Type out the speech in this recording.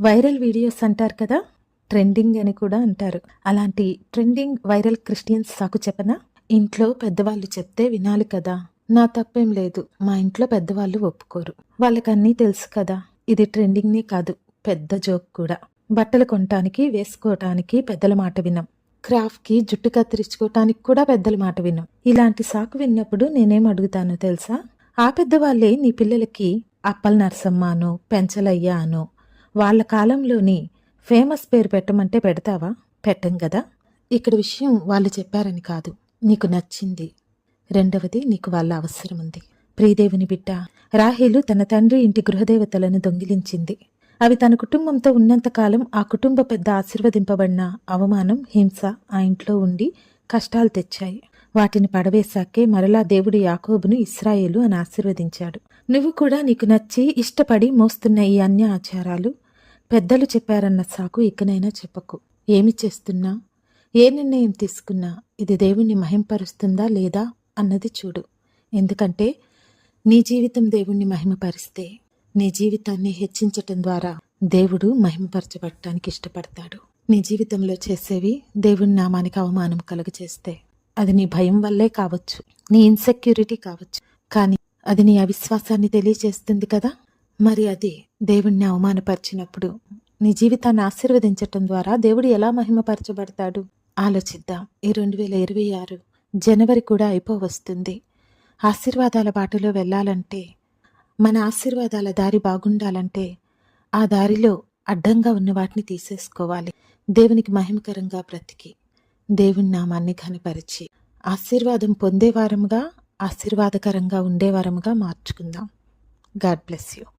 Viral videos అంటారు కదా, trending అని కూడా అంటారు. అలాంటి ట్రెండింగ్ వైరల్ క్రిస్టియన్స్ సాకు చెప్పనా? ఇంట్లో పెద్దవాళ్ళు చెప్తే వినాలి కదా. నా తప్పేం లేదు, మా ఇంట్లో పెద్దవాళ్ళు ఒప్పుకోరు. వాళ్ళకన్నీ తెలుసు కదా. ఇది ట్రెండింగ్నే కాదు, పెద్ద జోక్ కూడా. బట్టలు కొనటానికి వేసుకోవటానికి పెద్దల మాట వినం. క్రాఫ్ట్కి జుట్టు కత్తిరించుకోవటానికి కూడా పెద్దల మాట వినం. ఇలాంటి సాకు విన్నప్పుడు నేనేం అడుగుతానో తెలుసా? ఆ పెద్దవాళ్ళే నీ పిల్లలకి అప్పల్ నరసమ్మ అనో పెంచలయ్య అనో వాళ్ళ కాలంలోని ఫేమస్ పేరు పెట్టమంటే పెడతావా? పెట్టం కదా. ఇక్కడ విషయం వాళ్ళు చెప్పారని కాదు, నీకు నచ్చింది. రెండవది, నీకు వాళ్ళ అవసరం ఉంది. ప్రియదేవుని బిడ్డ రాహేలు తన తండ్రి ఇంటి గృహదేవతలను దొంగిలించింది. అవి తన కుటుంబంతో ఉన్నంతకాలం ఆ కుటుంబ పెద్ద ఆశీర్వదింపబడిన అవమానం, హింస ఆ ఇంట్లో ఉండి కష్టాలు తెచ్చాయి. వాటిని పడవేశాకే మరలా దేవుడు యాకోబును ఇశ్రాయేలు అని ఆశీర్వదించాడు. నువ్వు కూడా నీకు నచ్చి ఇష్టపడి మోస్తున్న ఈ అన్య ఆచారాలు పెద్దలు చెప్పారన్న సాకు ఇకనైనా చెప్పకు. ఏమి చేస్తున్నా, ఏ నిర్ణయం తీసుకున్నా ఇది దేవుణ్ణి మహింపరుస్తుందా లేదా అన్నది చూడు. ఎందుకంటే నీ జీవితం దేవుణ్ణి మహిమపరిస్తే నీ జీవితాన్ని హెచ్చించటం ద్వారా దేవుడు మహిమపరచబడటానికి ఇష్టపడతాడు. నీ జీవితంలో చేసేవి దేవుని నామానికి అవమానం కలుగచేస్తే అది నీ భయం వల్లే కావచ్చు, నీ ఇన్సెక్యూరిటీ కావచ్చు, కానీ అది నీ అవిశ్వాసాన్ని తెలియచేస్తుంది కదా. మరి అది దేవుణ్ణి అవమానపరిచినప్పుడు నీ జీవితాన్ని ఆశీర్వదించటం ద్వారా దేవుడు ఎలా మహిమపరచబడతాడు ఆలోచిద్దాం. ఈ 2026 జనవరి కూడా అయిపోవస్తుంది. ఆశీర్వాదాల బాటలో వెళ్ళాలంటే, మన ఆశీర్వాదాల దారి బాగుండాలంటే ఆ దారిలో అడ్డంగా ఉన్న వాటిని తీసేసుకోవాలి. దేవునికి మహిమకరంగా బ్రతికి దేవుని నామాన్ని ఘనపరిచి ఆశీర్వాదం పొందేవారముగా, ఆశీర్వాదకరంగా ఉండేవారముగా మార్చుకుందాం. God bless you.